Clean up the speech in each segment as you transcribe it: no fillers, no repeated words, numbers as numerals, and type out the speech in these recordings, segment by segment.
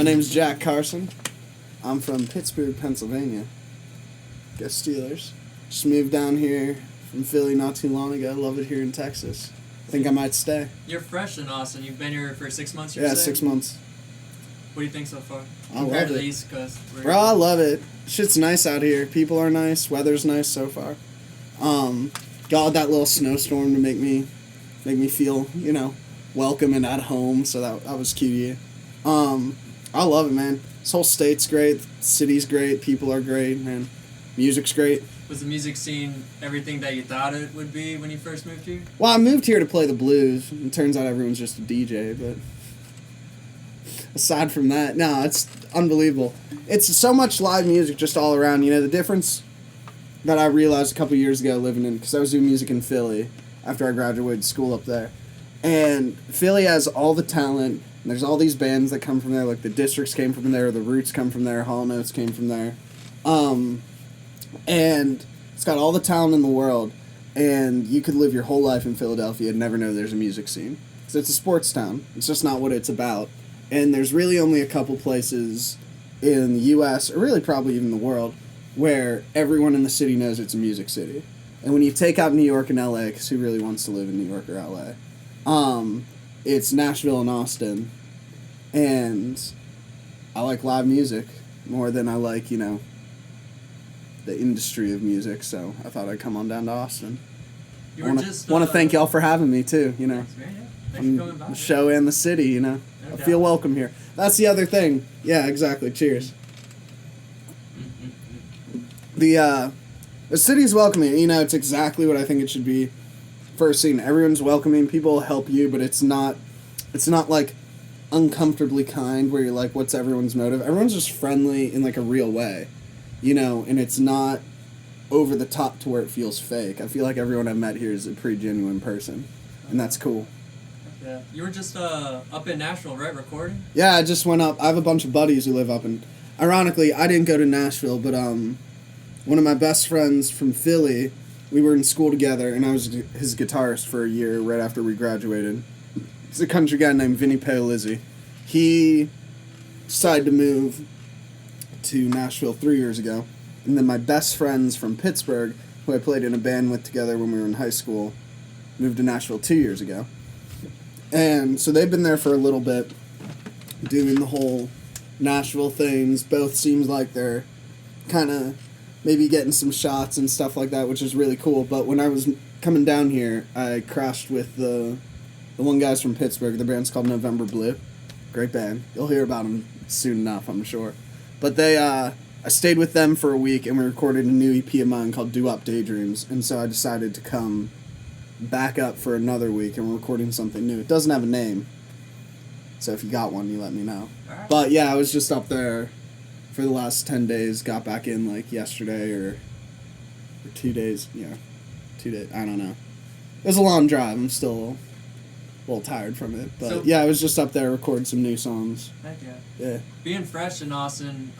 name's Jack Carson. I'm from Pittsburgh, Pennsylvania. Go Steelers. Just moved down here from Philly not too long ago. Love it here in Texas. Think I might stay. You're fresh in Austin. You've been here for 6 months, Yeah, 6 months. What do you think so far? I Compared love to it. the East Coast. Bro, I love it. Shit's nice out here. People are nice. Weather's nice so far. Got that little snowstorm to make me feel, welcome and at home. So that was cute. I love it, man. This whole state's great. The city's great. People are great, man. Music's great. Was the music scene everything that you thought it would be when you first moved here? Well, I moved here to play the blues. It turns out everyone's just a DJ, but aside from that, no, it's unbelievable. It's so much live music just all around. The difference that I realized a couple years ago living in, because I was doing music in Philly after I graduated school up there. And Philly has all the talent, and there's all these bands that come from there, like the Districts came from there, the Roots come from there, Hall Notes came from there. And it's got all the talent in the world, and you could live your whole life in Philadelphia and never know there's a music scene. Because it's a sports town. It's just not what it's about. And there's really only a couple places in the U.S., or really probably even the world, where everyone in the city knows it's a music city. And when you take out New York and L.A., because who really wants to live in New York or L.A., it's Nashville and Austin. And I like live music more than I like, the industry of music, so I thought I'd come on down to Austin. I want to thank y'all for having me, too, Thanks for coming by. The show and the city, I feel welcome here. That's the other thing. Yeah, exactly. Cheers. The city's welcoming. It's exactly what I think it should be. First scene, everyone's welcoming. People help you, but it's not like uncomfortably kind where you're like, what's everyone's motive? Everyone's just friendly in like a real way, and it's not over the top to where it feels fake. I feel like everyone I've met here is a pretty genuine person, and that's cool. Yeah. You were just up in Nashville, right, recording? Yeah, I just went up. I have a bunch of buddies who live up in... Ironically, I didn't go to Nashville, but one of my best friends from Philly, we were in school together, and I was his guitarist for a year right after we graduated. He's a country guy named Vinny Paolizzi. He decided to move to Nashville 3 years ago, and then my best friends from Pittsburgh, who I played in a band with together when we were in high school, moved to Nashville 2 years ago. And so they've been there for a little bit, doing the whole Nashville things. Both seems like they're kind of maybe getting some shots and stuff like that, which is really cool. But when I was coming down here, I crashed with the one guy's from Pittsburgh. The band's called November Blue. Great band. You'll hear about them soon enough, I'm sure. But I stayed with them for a week, and we recorded a new EP of mine called Do Up Daydreams. And so I decided to come back up for another week, and we're recording something new. It doesn't have a name, so if you got one, you let me know. Right. But yeah, I was just up there for the last 10 days, got back in like yesterday or 2 days. Yeah, 2 days, I don't know. It was a long drive. I'm still a little tired from it, but yeah, I was just up there recording some new songs. Heck yeah. Yeah. Being fresh in Austin,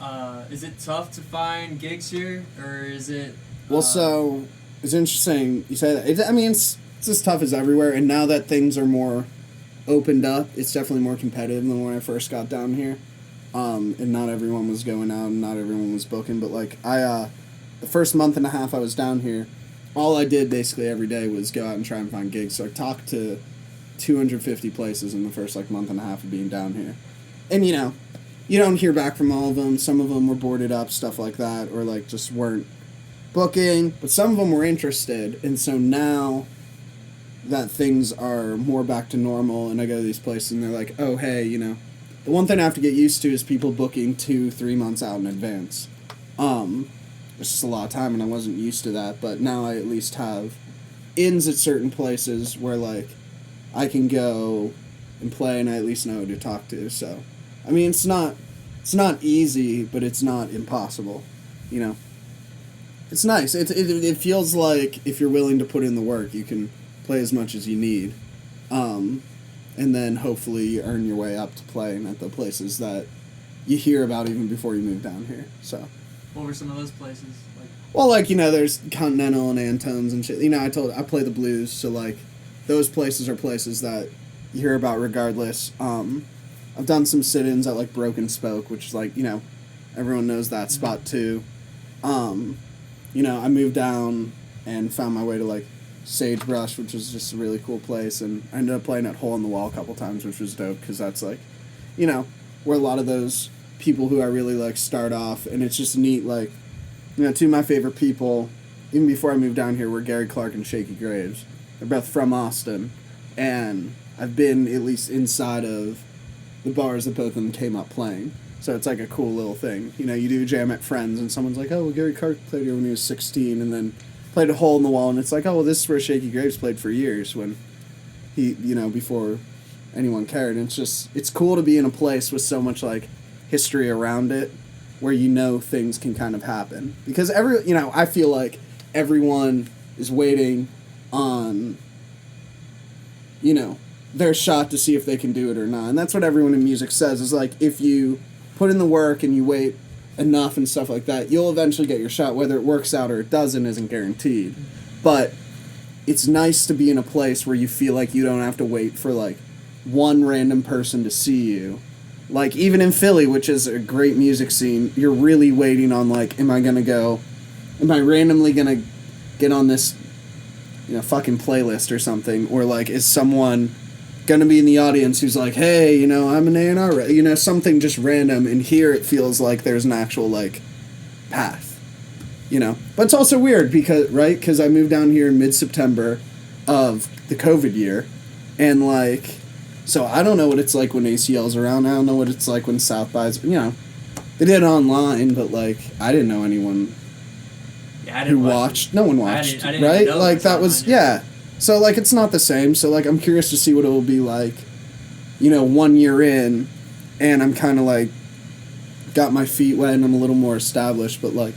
is it tough to find gigs here, or is it... Well, so it's interesting you say that. It's as tough as everywhere, and now that things are more opened up, it's definitely more competitive than when I first got down here. And not everyone was going out, and not everyone was booking, but like the first month and a half I was down here, all I did basically every day was go out and try and find gigs. So I talked to 250 places in the first like month and a half of being down here. And you don't hear back from all of them. Some of them were boarded up, stuff like that, or like just weren't booking, but some of them were interested. And so now that things are more back to normal, and I go to these places and they're like, oh, hey, the one thing I have to get used to is people booking 2-3 months out in advance. It's just a lot of time, and I wasn't used to that, but now I at least have ins at certain places where, like, I can go and play, and I at least know who to talk to, so... it's not easy, but it's not impossible, It's nice. It feels like if you're willing to put in the work, you can play as much as you need, and then hopefully you earn your way up to playing at the places that you hear about even before you move down here. So, what were some of those places? Well, there's Continental and Antone's and shit. I play the blues, so those places are places that you hear about regardless. I've done some sit-ins at, like, Broken Spoke, which is, like, you know, everyone knows that spot, too. You know, I moved down and found my way to, like, Sagebrush, which was just a really cool place, and I ended up playing at Hole in the Wall a couple times, which was dope, because that's, like, you know, where a lot of those people who I really like start off, and it's just neat, like, you know, two of my favorite people, even before I moved down here, were Gary Clark and Shaky Graves. They're both from Austin, and I've been at least inside of the bars that both of them came up playing, so it's like a cool little thing. You know, you do jam at Friends, and someone's like, oh, well, Gary Clark played here when he was 16, and then played a Hole in the Wall, and it's like, oh, well, this is where Shaky Graves played for years, when he, you know, before anyone cared. And it's cool to be in a place with so much, like, history around it, where you know things can kind of happen. Because you know, I feel like everyone is waiting on, you know, their shot to see if they can do it or not. And that's what everyone in music says, is like, if you put in the work and you wait enough and stuff like that, you'll eventually get your shot. Whether it works out or it doesn't isn't guaranteed. But it's nice to be in a place where you feel like you don't have to wait for, like, one random person to see you. Like, even in Philly, which is a great music scene, you're really waiting on, like, am I randomly gonna get on this, you know, fucking playlist or something? Or, like, is someone gonna be in the audience who's like, hey, you know, I'm an A&R, you know, something just random. And here it feels like there's an actual, like, path, you know. But it's also weird because I moved down here in mid-September of the COVID year, and, like, so I don't know what it's like when ACL's around. I don't know what it's like when South by's, you know, they did it online, but, like, I didn't know anyone who watched. No one watched, I didn't right? know Like, that was, yeah. So, like, it's not the same. So, like, I'm curious to see what it will be like, you know, 1 year in, and I'm kind of, like, got my feet wet and I'm a little more established, but, like,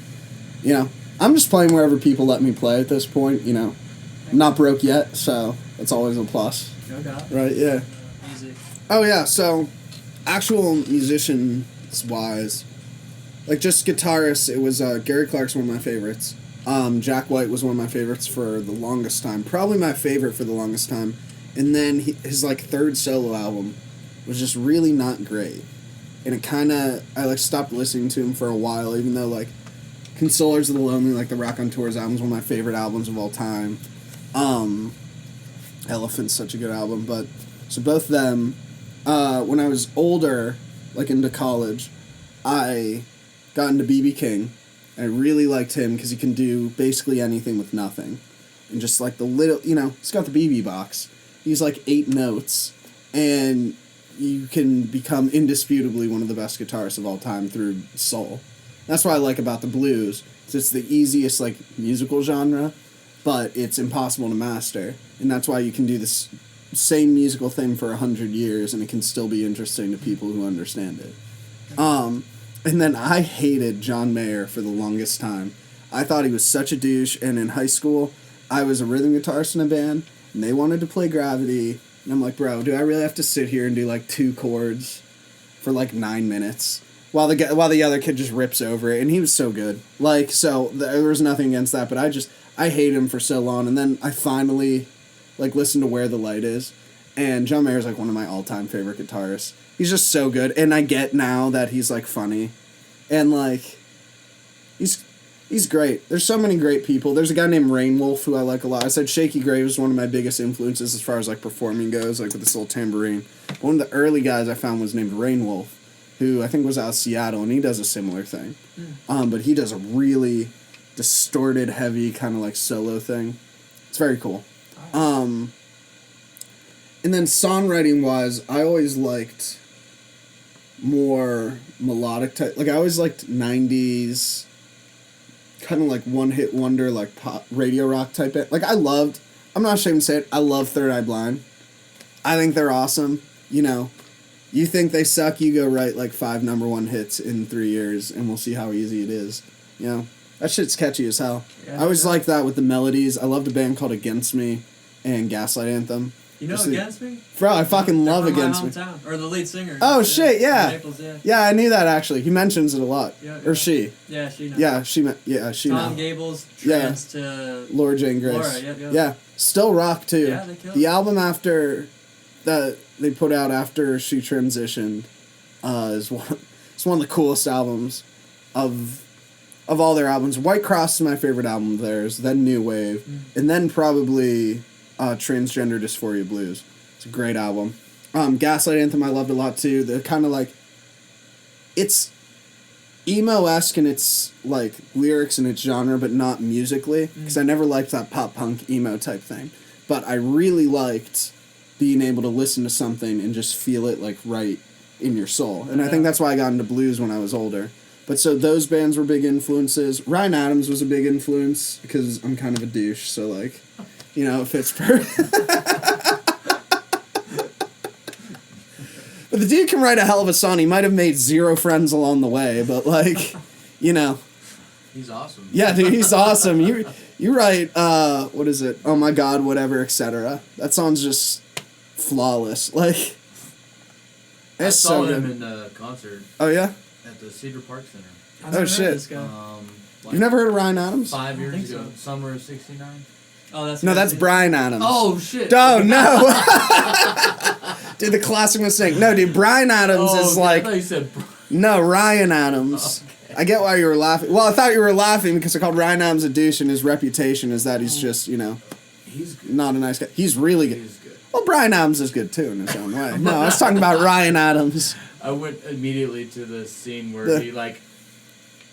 you know, I'm just playing wherever people let me play at this point, you know. I'm not broke yet, so that's always a plus. No doubt. Right, yeah. Music. Oh, yeah, so actual musicians-wise, like, just guitarists, it was Gary Clark's one of my favorites. Jack White was one of my favorites for the longest time. Probably my favorite for the longest time. And then his, like, third solo album was just really not great. And it kind of, I, like, stopped listening to him for a while, even though, like, Consolers of the Lonely, like, the Rock on Tours album is one of my favorite albums of all time. Elephant's such a good album, but, so both of them, when I was older, like, into college, I got into B.B. King. I really liked him because he can do basically anything with nothing. And just, like, the little, you know, he's got the BB box. He's, like, 8 notes, and you can become indisputably one of the best guitarists of all time through soul. That's what I like about the blues. It's the easiest, like, musical genre, but it's impossible to master. And that's why you can do this same musical thing for 100 years, and it can still be interesting to people who understand it. And then I hated John Mayer for the longest time. I thought he was such a douche, and in high school, I was a rhythm guitarist in a band, and they wanted to play Gravity, and I'm like, bro, do I really have to sit here and do, like, 2 chords for, like, 9 minutes? While the other kid just rips over it, and he was so good. Like, so, there was nothing against that, but I hate him for so long, and then I finally, like, listened to Where the Light Is, and John Mayer's, like, one of my all-time favorite guitarists. He's just so good, and I get now that he's, like, funny, and, like, he's great. There's so many great people. There's a guy named Rainwolf who I like a lot. I said Shaky Graves is one of my biggest influences as far as, like, performing goes, like, with this little tambourine. One of the early guys I found was named Rainwolf, who I think was out of Seattle, and he does a similar thing. But he does a really distorted, heavy, kind of, like, solo thing. It's very cool. And then songwriting-wise, I always liked more melodic type. Like, I always liked 90s, kind of like one-hit wonder, like pop, radio rock type. Like, I'm not ashamed to say it, I love Third Eye Blind. I think they're awesome. You know, you think they suck, you go write, like, 5 number 1 hits in 3 years, and we'll see how easy it is. You know, that shit's catchy as hell. Yeah, I always liked that with the melodies. I loved a band called Against Me and Gaslight Anthem. You know Against Me? Bro, I fucking love Against Me. Or the lead singer. Oh, shit, yeah. Naples, yeah. Yeah, I knew that, actually. He mentions it a lot. Yeah, or she. Yeah, she knows. Yeah, she Tom Gables, trans to... Laura Jane Grace. Laura, yeah. Still rock, too. Yeah, they killed The album after that they put out after she transitioned is one of the coolest albums of all their albums. White Cross is my favorite album of theirs, then New Wave, and then probably Transgender Dysphoria Blues. It's a great album. Gaslight Anthem I loved a lot too. The kind of like, it's emo-esque in its like lyrics and its genre, but not musically, because I never liked that pop punk emo type thing. But I really liked being able to listen to something and just feel it like right in your soul. And I think that's why I got into blues when I was older. But so those bands were big influences. Ryan Adams was a big influence because I'm kind of a douche, so like, you know, it fits perfect. But the dude can write a hell of a song. He might have made 0 friends along the way, but like, you know. He's awesome. Yeah, dude, he's awesome. You write, what is it? Oh my God, whatever, etc. That song's just flawless. Like, I it's saw so him good. in concert Oh yeah? at the Cedar Park Center. I've never heard shit. of this guy. Like You've never heard of Ryan Adams? 5 I don't years think ago, so. summer of '69. Oh, that's No, that's crazy. Bryan Adams. Oh shit! Oh, no. Dude, the classic mistake. No, dude, Bryan Adams is okay, I like... thought you said. No, Ryan Adams. Okay. I get why you were laughing. Well, I thought you were laughing because I called Ryan Adams a douche, and his reputation is that he's just, you know, He's good. not a nice guy. He's really good. He's good. Well, Bryan Adams is good, too, in his own way. No, I was talking about Ryan Adams. I went immediately to the scene where he like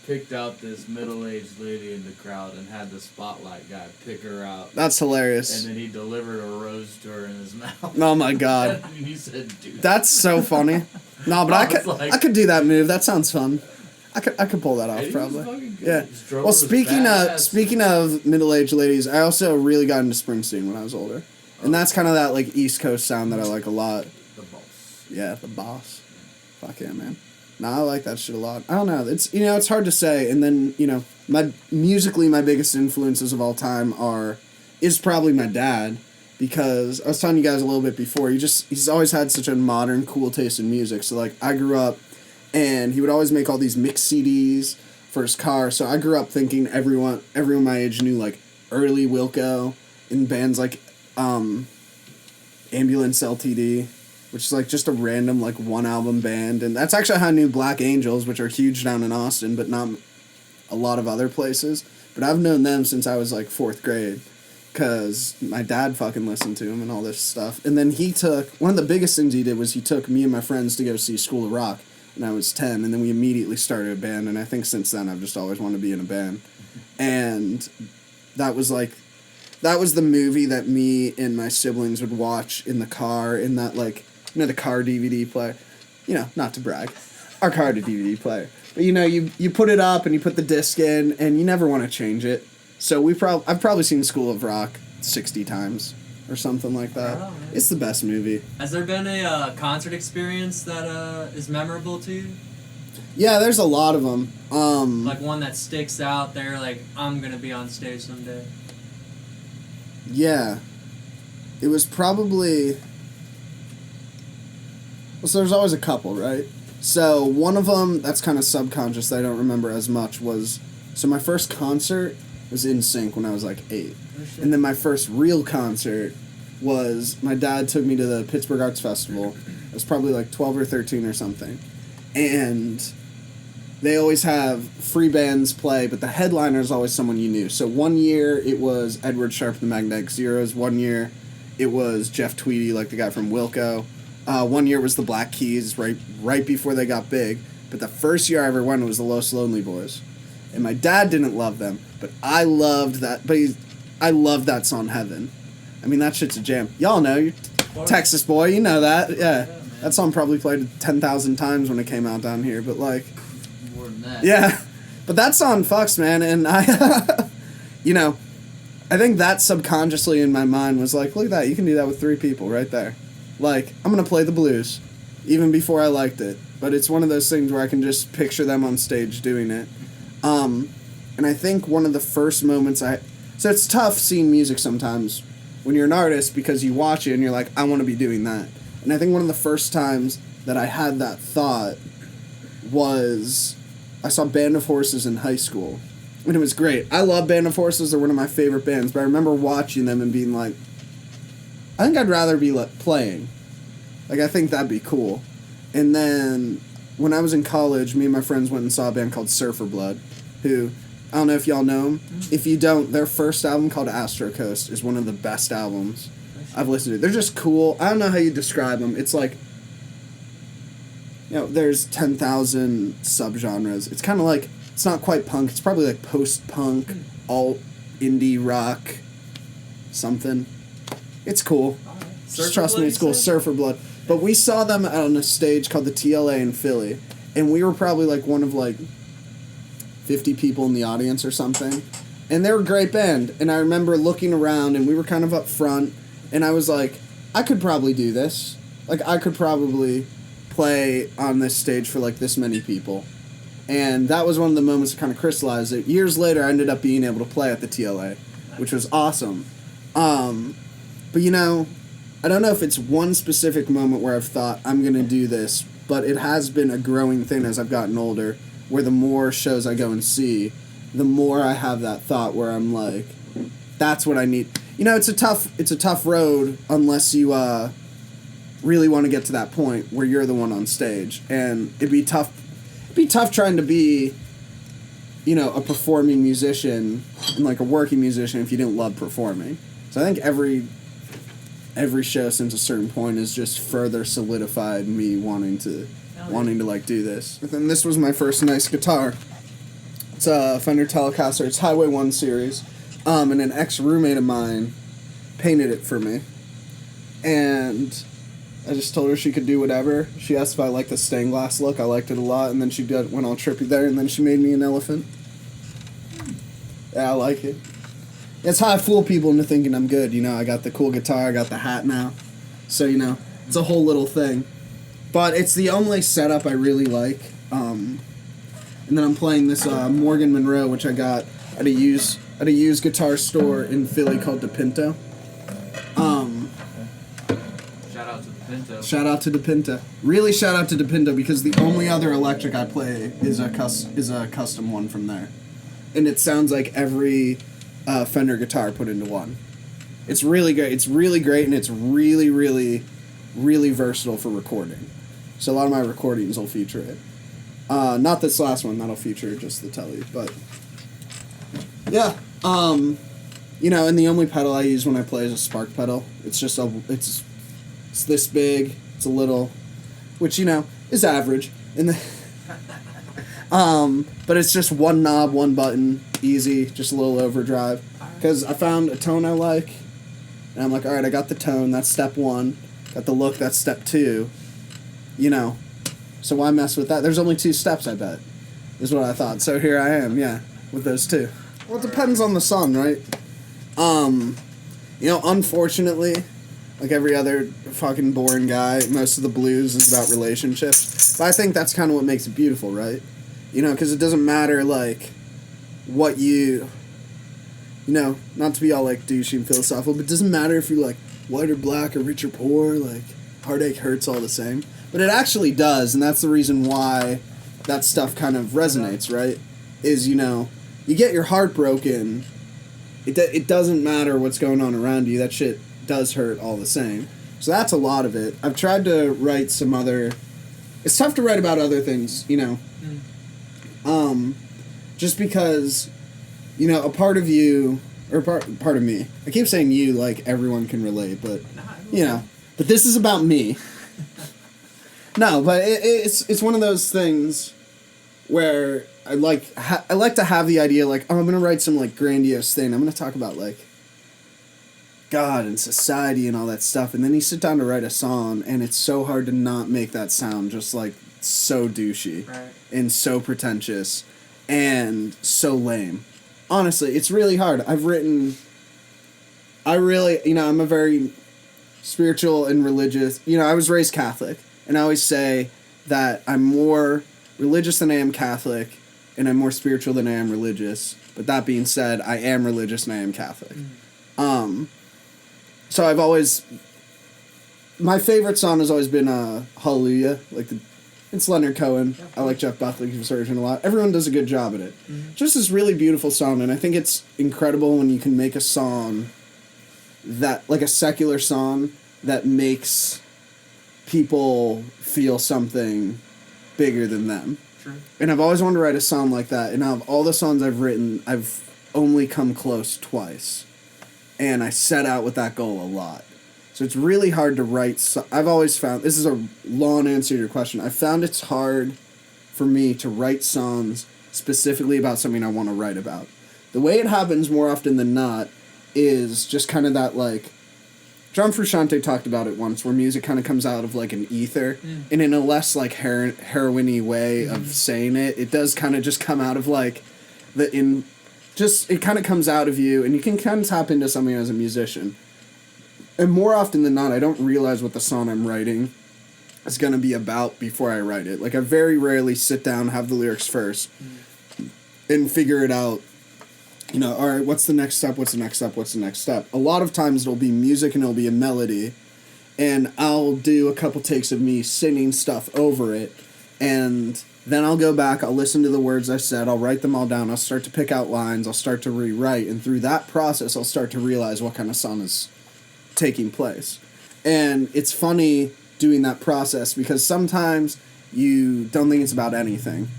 picked out this middle-aged lady in the crowd and had the spotlight guy pick her out, That's hilarious. and then he delivered a rose to her in his mouth. Oh, my God. And he said, "Dude, That's so funny. No, but I was like- I could do that move. That sounds fun. I could pull that off, he was probably. fucking good. Yeah. His drummer Well, was badass. speaking of middle-aged ladies, I also really got into Springsteen when I was older. And that's kind of that, like, East Coast sound that I like a lot. The boss. Yeah, the boss. Fuck yeah, man. No, I like that shit a lot. I don't know. It's, you know, it's hard to say. And then, you know, musically, my biggest influences of all time is probably my dad. Because I was telling you guys a little bit before, he's always had such a modern, cool taste in music. So, like, I grew up, and he would always make all these mix CDs for his car. So I grew up thinking everyone my age knew, like, early Wilco in bands like Ambulance LTD, which is like just a random like one album band, and that's actually how I knew Black Angels, which are huge down in Austin, but not a lot of other places. But I've known them since I was like 4th grade, because my dad fucking listened to them and all this stuff. And then one of the biggest things he did was he took me and my friends to go see School of Rock when I was 10, and then we immediately started a band, and I think since then I've just always wanted to be in a band. And that was the movie that me and my siblings would watch in the car, in that, like, you know, the car DVD player. You know, not to brag. Our car DVD player. But, you know, you put it up and you put the disc in, and you never want to change it. So I've probably seen School of Rock 60 times or something like that. Wow, man. It's the best movie. Has there been a concert experience that is memorable to you? Yeah, there's a lot of them. Like one that sticks out there, like, I'm going to be on stage someday. Yeah. It was probably... Well, so there's always a couple, right? So one of them that's kind of subconscious that I don't remember as much was... So my first concert was NSYNC when I was like 8. And then my first real concert was... My dad took me to the Pittsburgh Arts Festival. I was probably like 12 or 13 or something. And... They always have free bands play, but the headliner is always someone you knew. So one year it was Edward Sharpe, the Magnetic Zeros. One year it was Jeff Tweedy, like the guy from Wilco. One year was the Black Keys, right before they got big. But the first year I ever went was the Los Lonely Boys. And my dad didn't love them, but I loved that. But I loved that song, Heaven. I mean, that shit's a jam. Y'all know, you're Texas boy, you know that. Yeah. That song probably played 10,000 times when it came out down here, but like... That. Yeah, but that song fucks, man, and I, you know, I think that subconsciously in my mind was like, look at that, you can do that with 3 people right there. Like, I'm going to play the blues, even before I liked it, but it's one of those things where I can just picture them on stage doing it. And I think one of the first moments so it's tough seeing music sometimes when you're an artist because you watch it and you're like, I want to be doing that. And I think one of the first times that I had that thought was... I saw Band of Horses in high school, and it was great. I love Band of Horses. They're one of my favorite bands, but I remember watching them and being like, I think I'd rather be playing. Like, I think that'd be cool. And then, when I was in college, me and my friends went and saw a band called Surfer Blood, who, I don't know if y'all know them. If you don't, their first album called Astro Coast is one of the best albums I've listened to. They're just cool. I don't know how you describe them. It's like, there's 10,000 subgenres. It's kind of like, it's not quite punk. It's probably like post-punk, alt, indie rock, something. It's cool. Just trust me, it's cool. Surfer Blood. But we saw them on a stage called the TLA in Philly, and we were probably like one of like 50 people in the audience or something. And they were a great band. And I remember looking around, and we were kind of up front, and I was like, I could probably do this. Like, I could probably play on this stage for like this many people. And that was one of the moments that kind of crystallized it. Years later, I ended up being able to play at the TLA, which was awesome. But I don't know if it's one specific moment where I've thought, I'm going to do this, but it has been a growing thing as I've gotten older, where the more shows I go and see, the more I have that thought where I'm like, that's what I need. It's a tough road unless you really want to get to that point where you're the one on stage. And it'd be tough trying to be, a performing musician and like a working musician if you didn't love performing. So I think every show since a certain point has just further solidified me wanting to like do this. And then this was my first nice guitar. It's a Fender Telecaster. It's Highway 1 series. And an ex-roommate of mine painted it for me. And I just told her she could do whatever. She asked if I liked the stained glass look. I liked it a lot. And then she went all trippy there, and then she made me an elephant. Yeah, I like it. That's how I fool people into thinking I'm good. I got the cool guitar, I got the hat now. So, it's a whole little thing. But it's the only setup I really like. And then I'm playing this Morgan Monroe, which I got at a used guitar store in Philly called DePinto. Shout out to DePinto. Really shout out to DePinto, because the only other electric I play is a custom one from there. And it sounds like every Fender guitar put into one. It's really great. It's really great, and it's really, really, really versatile for recording. So a lot of my recordings will feature it. Not this last one. That'll feature just the Telly, but yeah. And the only pedal I use when I play is a Spark pedal. It's just it's this big. It's a little, which is average. But it's just one knob, one button, easy, just a little overdrive. Because I found a tone I like, and I'm like, all right, I got the tone. That's step one. Got the look. That's step two. So why mess with that? There's only 2 steps, I bet, is what I thought. So here I am, with those 2. Well, it depends on the song, right? Unfortunately, like every other fucking boring guy, most of the blues is about relationships. But I think that's kind of what makes it beautiful, right? Because it doesn't matter, like, what not to be all, like, douchey and philosophical, but it doesn't matter if you're, like, white or black or rich or poor, like, heartache hurts all the same. But it actually does, and that's the reason why that stuff kind of resonates, right? Is, you get your heart broken, it doesn't matter what's going on around you, that shit does hurt all the same. So that's a lot of it. I've tried to write some other... It's tough to write about other things, just because, a part of you, or part of me, I keep saying you like everyone can relate, but, but this is about me. No, but it's one of those things where I like to have the idea, like, oh, I'm going to write some, like, grandiose thing. I'm going to talk about, like, God and society and all that stuff, and then you sit down to write a song, and it's so hard to not make that sound just, like, so douchey. Right. And so pretentious and so lame. Honestly, it's really hard. I'm a very spiritual and religious. I was raised Catholic, and I always say that I'm more religious than I am Catholic, and I'm more spiritual than I am religious. But that being said, I am religious and I am Catholic. So I've always... My favorite song has always been Hallelujah, it's Leonard Cohen. I like Jeff Buckley's version a lot. Everyone does a good job at it. Mm-hmm. Just this really beautiful song, and I think it's incredible when you can make a song that, like a secular song, that makes people feel something bigger than them. True. And I've always wanted to write a song like that. And out of all the songs I've written, I've only come close twice. And I set out with that goal a lot. So it's really hard to write. I've always found, this is a long answer to your question, I found it's hard for me to write songs specifically about something I want to write about. The way it happens more often than not is just kind of that, like, John Frusciante talked about it once, where music kind of comes out of, like, an ether, and in a less, like, heroin-y way of saying it, it does kind of just come out of, like, it kind of comes out of you, and you can kind of tap into something as a musician. And more often than not, I don't realize what the song I'm writing is going to be about before I write it. Like, I very rarely sit down, have the lyrics first, and figure it out. You know, all right, what's the next step, what's the next step, what's the next step? A lot of times it'll be music and it'll be a melody, and I'll do a couple takes of me singing stuff over it, and then I'll go back, I'll listen to the words I said, I'll write them all down, I'll start to pick out lines, I'll start to rewrite, and through that process I'll start to realize what kind of song is taking place. And it's funny doing that process, because sometimes you don't think it's about anything,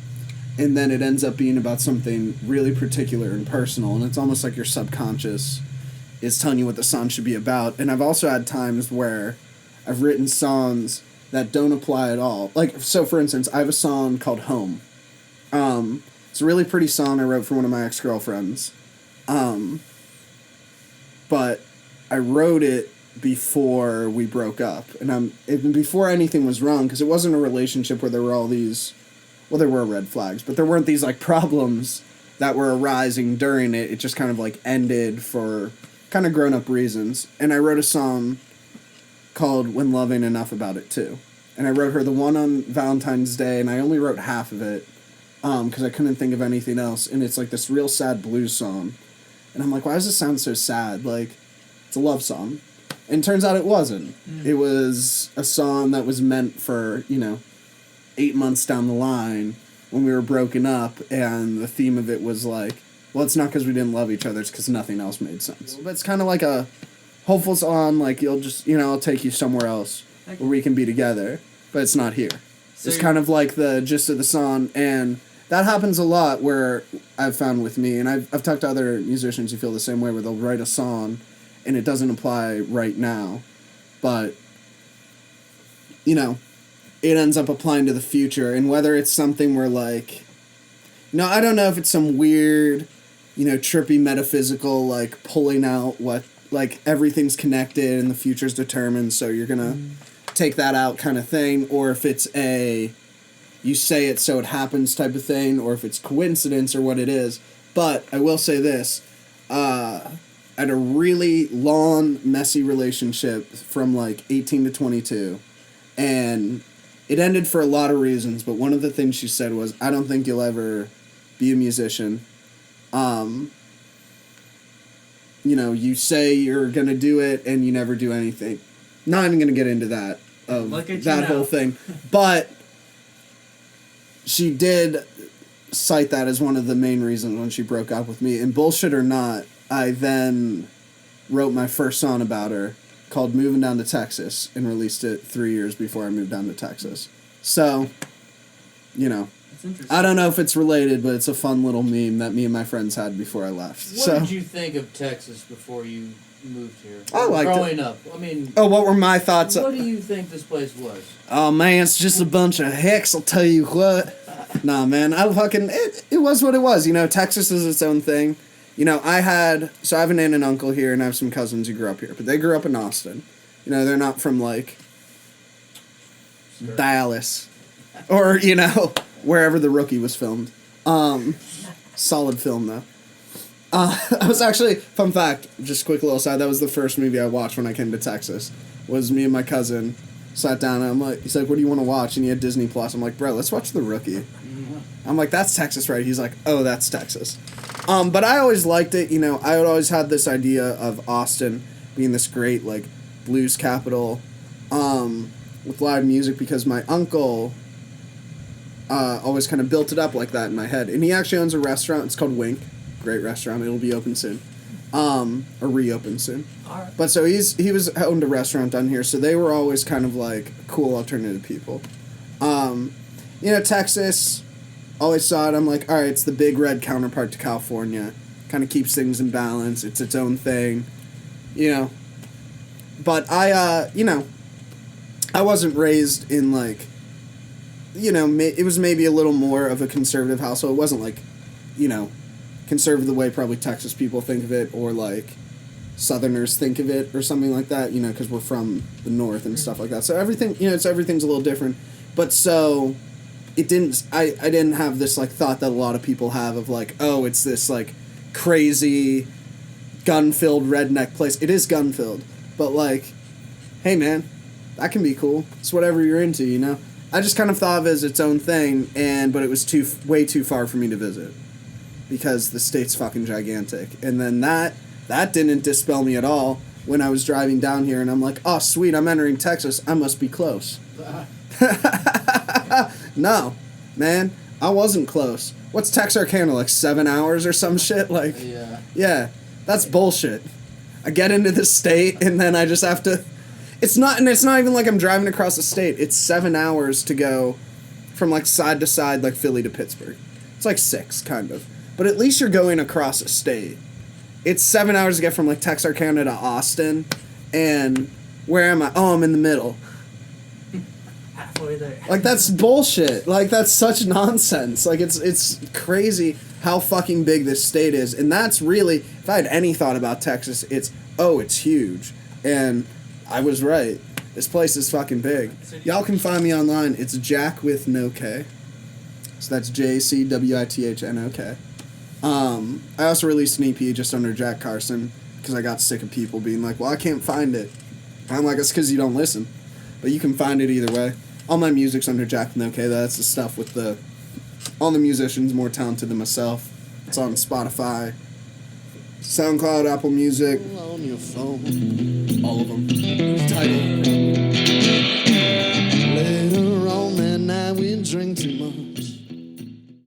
and then it ends up being about something really particular and personal, and it's almost like your subconscious is telling you what the song should be about. And I've also had times where I've written songs that don't apply at all. Like, so for instance, I have a song called Home. It's a really pretty song I wrote for one of my ex-girlfriends. But I wrote it before we broke up, and before anything was wrong, because it wasn't a relationship where there were all these, well, there were red flags, but there weren't these, like, problems that were arising during it. It just kind of, like, ended for kind of grown-up reasons. And I wrote a song called When Love Ain't Enough about it, too. And I wrote her the one on Valentine's Day, and I only wrote half of it, because I couldn't think of anything else. And it's, like, this real sad blues song. And I'm like, why does this sound so sad? Like, it's a love song. And it turns out it wasn't. It was a song that was meant for, 8 months down the line when we were broken up, and the theme of it was like, well, it's not because we didn't love each other, it's because nothing else made sense. But it's kind of like a hopeful song, like, you'll just, I'll take you somewhere else where we can be together, but it's not here. So it's kind of like the gist of the song, and that happens a lot where I've found with me, and I've talked to other musicians who feel the same way, where they'll write a song and it doesn't apply right now, but, it ends up applying to the future. And whether it's something where, like, I don't know if it's some weird, trippy metaphysical, like, pulling out what, like, everything's connected and the future's determined, so you're gonna take that out kind of thing, or if it's you say it so it happens type of thing, or if it's coincidence or what it is. But I will say this, I had a really long, messy relationship from, like, 18 to 22, and it ended for a lot of reasons, but one of the things she said was, I don't think you'll ever be a musician. You say you're going to do it, and you never do anything. Not even going to get into that, that whole thing. But she did cite that as one of the main reasons when she broke up with me. And bullshit or not, I then wrote my first song about her, called Moving Down to Texas, and released it 3 years before I moved down to Texas. So, I don't know if it's related, but it's a fun little meme that me and my friends had before I left. What did you think of Texas before you moved here? I liked it. Growing up, I mean... Oh, what were my thoughts? What do you think this place was? Oh, man, it's just a bunch of hicks, I'll tell you what. Nah, man, it was what it was. Texas is its own thing. I have an aunt and uncle here, and I have some cousins who grew up here, but they grew up in Austin. They're not from, like, Dallas, or, wherever The Rookie was filmed. Solid film, though. I was actually, fun fact, just a quick little side, that was the first movie I watched when I came to Texas, was me and my cousin sat down, and he's like, what do you want to watch? And he had Disney Plus. I'm like, bro, let's watch The Rookie. I'm like, that's Texas, right? He's like, oh, that's Texas. But I always liked it, I had always had this idea of Austin being this great, like, blues capital, with live music, because my uncle, always kind of built it up like that in my head. And he actually owns a restaurant, it's called Wink, great restaurant, it'll be open soon. or reopen soon. All right. But so he was owned a restaurant down here, so they were always kind of like cool alternative people. Texas, always saw it. I'm like, all right, it's the big red counterpart to California. Kind of keeps things in balance. It's its own thing, But I wasn't raised in like, it was maybe a little more of a conservative household. It wasn't like, conservative the way probably Texas people think of it, or like Southerners think of it, or something like that, because we're from the North and stuff like that. So everything, everything's a little different. But so I didn't have this like thought that a lot of people have of like, oh, it's this like crazy gun-filled redneck place. It is gun-filled, but like, hey man, that can be cool. It's whatever you're into, I just kind of thought of it as its own thing, but it was way too far for me to visit because the state's fucking gigantic. And then that didn't dispel me at all when I was driving down here, and I'm like, oh sweet, I'm entering Texas. I must be close. No, man, I wasn't close. What's Texarkana, like 7 hours or some shit? Like, yeah, that's bullshit. I get into the state and then I just have to. It's not even like I'm driving across the state. It's 7 hours to go from like side to side, like Philly to Pittsburgh. It's like 6, kind of. But at least you're going across a state. It's 7 hours to get from like Texarkana to Austin, and where am I? Oh, I'm in the middle. Halfway there. Like, that's bullshit. Like, that's such nonsense. Like, it's crazy how fucking big this state is. And that's really, if I had any thought about Texas, it's huge. And I was right. This place is fucking big. Y'all can find me online. It's Jack with no K. So that's JCWITHNOK. I also released an EP just under Jack Carson because I got sick of people being like, well, I can't find it. I'm like, it's because you don't listen. But you can find it either way. All my music's under Jack with no K. That's the stuff with all the musicians more talented than myself. It's on Spotify, SoundCloud, Apple Music, on your phone, all of them. Title